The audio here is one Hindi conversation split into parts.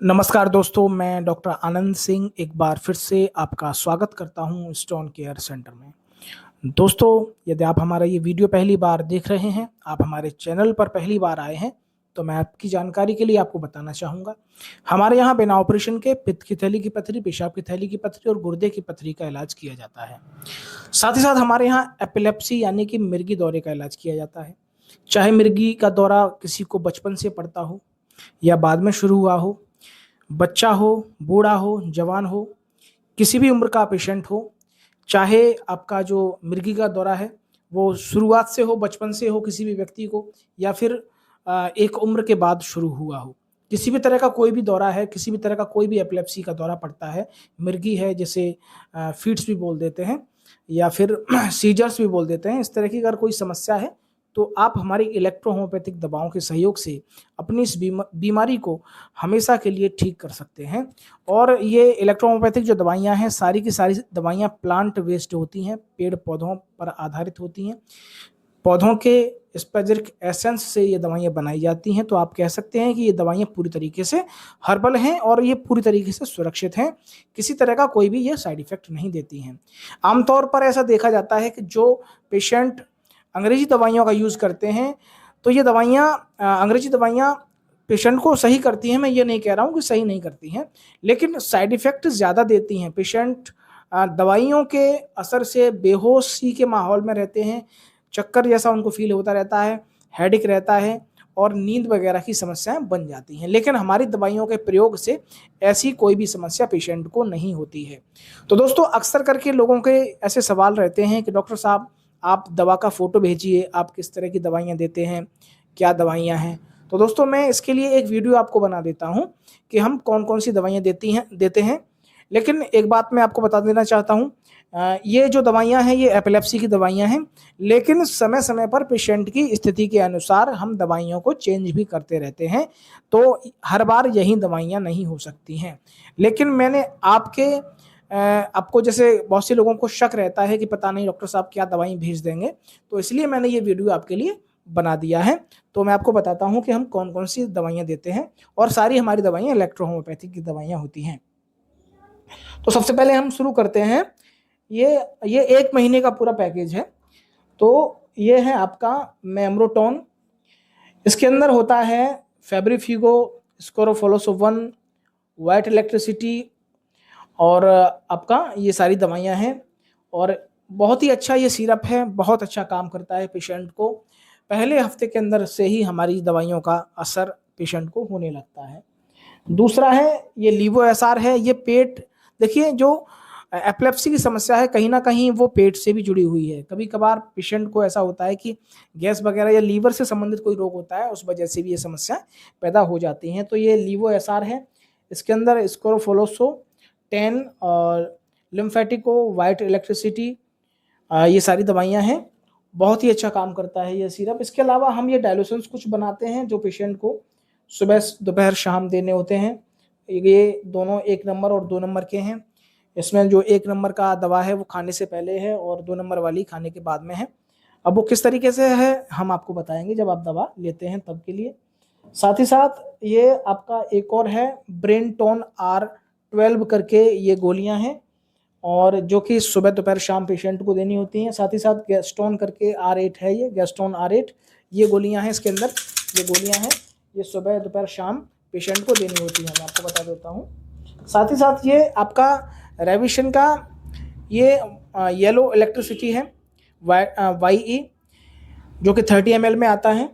नमस्कार दोस्तों, मैं डॉक्टर आनंद सिंह एक बार फिर से आपका स्वागत करता हूं स्टोन केयर सेंटर में। दोस्तों, यदि आप हमारा ये वीडियो पहली बार देख रहे हैं, आप हमारे चैनल पर पहली बार आए हैं, तो मैं आपकी जानकारी के लिए आपको बताना चाहूँगा। हमारे यहाँ बिना ऑपरेशन के पित्त की थैली की पथरी, पेशाब की थैली की पथरी और गुर्दे की पथरी का इलाज किया जाता है। साथ ही साथ हमारे यहाँ एपिलेप्सी यानी कि मिर्गी दौरे का इलाज किया जाता है। चाहे मिर्गी का दौरा किसी को बचपन से पड़ता हो या बाद में शुरू हुआ हो, बच्चा हो, बूढ़ा हो, जवान हो, किसी भी उम्र का पेशेंट हो, चाहे आपका जो मिर्गी का दौरा है, वो शुरुआत से हो, बचपन से हो किसी भी व्यक्ति को या फिर एक उम्र के बाद शुरू हुआ हो। किसी भी तरह का कोई भी दौरा है, किसी भी तरह का कोई भी एपिलेप्सी का दौरा पड़ता है, मिर्गी है जिसे फिट्स भी बोल देते हैं या फिर सीजर्स भी बोल देते हैं, इस तरह की अगर कोई समस्या है, तो आप हमारी इलेक्ट्रो होम्योपैथिक दवाओं के सहयोग से अपनी इस बीमारी को हमेशा के लिए ठीक कर सकते हैं। और ये इलेक्ट्रो होम्योपैथिक जो दवाइयाँ हैं, सारी की सारी दवाइयाँ प्लांट बेस्ड होती हैं, पेड़ पौधों पर आधारित होती हैं। पौधों के स्पेजिक एसेंस से ये दवाइयाँ बनाई जाती हैं, तो आप कह सकते हैं कि ये दवाइयाँ पूरी तरीके से हर्बल हैं और ये पूरी तरीके से सुरक्षित हैं। किसी तरह का कोई भी ये साइड इफ़ेक्ट नहीं देती हैं। आमतौर पर ऐसा देखा जाता है कि जो पेशेंट अंग्रेजी दवाइयों का यूज़ करते हैं, तो ये दवाइयाँ अंग्रेजी दवाइयाँ पेशेंट को सही करती हैं, मैं ये नहीं कह रहा हूँ कि सही नहीं करती हैं, लेकिन साइड इफ़ेक्ट ज़्यादा देती हैं। पेशेंट दवाइयों के असर से बेहोशी के माहौल में रहते हैं, चक्कर जैसा उनको फ़ील होता रहता है, हेडेक रहता है और नींद वगैरह की समस्याएँ बन जाती हैं। लेकिन हमारी दवाइयों के प्रयोग से ऐसी कोई भी समस्या पेशेंट को नहीं होती है। तो दोस्तों, अक्सर करके लोगों के ऐसे सवाल रहते हैं कि डॉक्टर साहब, आप दवा का फ़ोटो भेजिए, आप किस तरह की दवाइयाँ देते हैं, क्या दवाइयाँ हैं? तो दोस्तों, मैं इसके लिए एक वीडियो आपको बना देता हूँ कि हम कौन-कौन सी दवाइयाँ देते हैं। लेकिन एक बात मैं आपको बता देना चाहता हूँ, ये जो दवाइयाँ हैं, ये एपिलेप्सी की दवाइयाँ हैं, लेकिन समय-समय पर पेशेंट की स्थिति के अनुसार हम दवाइयों को चेंज भी करते रहते हैं, तो हर बार यही दवाइयाँ नहीं हो सकती हैं। लेकिन मैंने आपको जैसे बहुत से लोगों को शक रहता है कि पता नहीं डॉक्टर साहब क्या दवाई भेज देंगे, तो इसलिए मैंने ये वीडियो आपके लिए बना दिया है। तो मैं आपको बताता हूँ कि हम कौन-कौन सी दवाइयाँ देते हैं और सारी हमारी दवाइयाँ इलेक्ट्रो होम्योपैथिक की दवाइयाँ होती हैं। तो सबसे पहले हम शुरू करते हैं, ये 1 महीने का पूरा पैकेज है। तो ये है आपका मेमरोटॉन, इसके अंदर होता है फेब्रिफिगो, स्कोरोफोलोसोवन, व्हाइट इलेक्ट्रिसिटी और आपका ये सारी दवाइयाँ हैं और बहुत ही अच्छा ये सिरप है, बहुत अच्छा काम करता है पेशेंट को। पहले हफ्ते के अंदर से ही हमारी दवाइयों का असर पेशेंट को होने लगता है। दूसरा है ये लीवोएसआर है, ये पेट, देखिए जो एपिलेप्सी की समस्या है कहीं न कहीं वो पेट से भी जुड़ी हुई है। कभी-कभार पेशेंट को ऐसा होता है कि गैस वगैरह या लीवर से संबंधित कोई रोग होता है, उस वजह से भी ये समस्या पैदा हो जाती हैं। तो ये लीवोएसआर है, इसके अंदर स्कोरोफोलोसो 10 और लिम्फेटिको, व्हाइट इलेक्ट्रिसिटी, ये सारी दवाइयाँ हैं। बहुत ही अच्छा काम करता है ये सिरप। इसके अलावा हम ये डायलूशंस कुछ बनाते हैं जो पेशेंट को सुबह, दोपहर, शाम देने होते हैं। ये दोनों 1 नंबर और 2 नंबर के हैं। इसमें जो 1 नंबर का दवा है वो खाने से पहले है और 2 नंबर वाली खाने के बाद में है। अब वो किस तरीके से है हम आपको बताएँगे जब आप दवा लेते हैं तब के लिए। साथ ही साथ ये आपका एक और है ब्रेनटोन R12 करके ये गोलियाँ हैं और जो कि सुबह, दोपहर, शाम पेशेंट को देनी होती हैं। साथ ही साथ गैस्ट्रोन करके R8 है, ये गैस्ट्रोन R8, ये गोलियाँ हैं इसके अंदर, ये गोलियाँ हैं, ये सुबह, दोपहर, शाम पेशेंट को देनी होती हैं, मैं आपको बता देता हूँ। साथ ही साथ ये आपका रेविशन का ये येलो इलेक्ट्रिसिटी है, YE, जो कि 30 ml में आता है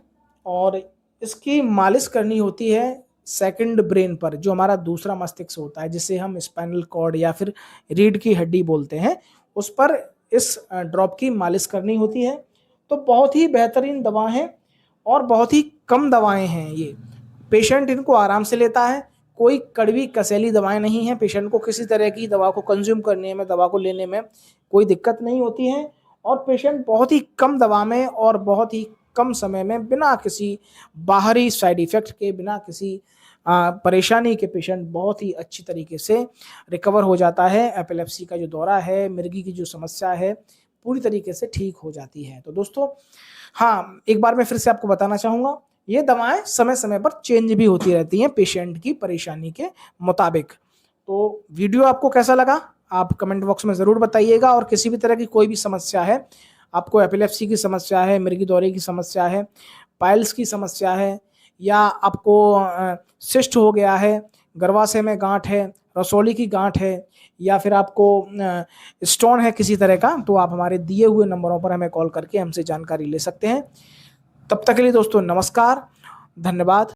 और इसकी मालिश करनी होती है सेकंड ब्रेन पर, जो हमारा दूसरा मस्तिष्क होता है, जिसे हम स्पाइनल कॉर्ड या फिर रीढ़ की हड्डी बोलते हैं, उस पर इस ड्रॉप की मालिश करनी होती है। तो बहुत ही बेहतरीन दवा है और बहुत ही कम दवाएँ हैं ये। पेशेंट इनको आराम से लेता है, कोई कड़वी कसैली दवाएँ नहीं हैं, पेशेंट को किसी तरह की दवा को कंज़्यूम करने में, दवा को लेने में कोई दिक्कत नहीं होती है और पेशेंट बहुत ही कम दवा में और बहुत ही कम समय में बिना किसी बाहरी साइड इफ़ेक्ट के, बिना किसी परेशानी के पेशेंट बहुत ही अच्छी तरीके से रिकवर हो जाता है। एपिलेप्सी का जो दौरा है, मिर्गी की जो समस्या है, पूरी तरीके से ठीक हो जाती है। तो दोस्तों, हाँ, एक बार मैं फिर से आपको बताना चाहूँगा, ये दवाएं समय समय पर चेंज भी होती रहती हैं पेशेंट की परेशानी के मुताबिक। तो वीडियो आपको कैसा लगा आप कमेंट बॉक्स में ज़रूर बताइएगा, और किसी भी तरह की कोई भी समस्या है, आपको एपिलेप्सी की समस्या है, मिर्गी दौरे की समस्या है, पाइल्स की समस्या है, या आपको सिस्ट हो गया है, गर्भाशय में गांठ है, रसौली की गांठ है, या फिर आपको स्टोन है किसी तरह का, तो आप हमारे दिए हुए नंबरों पर हमें कॉल करके हमसे जानकारी ले सकते हैं। तब तक के लिए दोस्तों नमस्कार, धन्यवाद।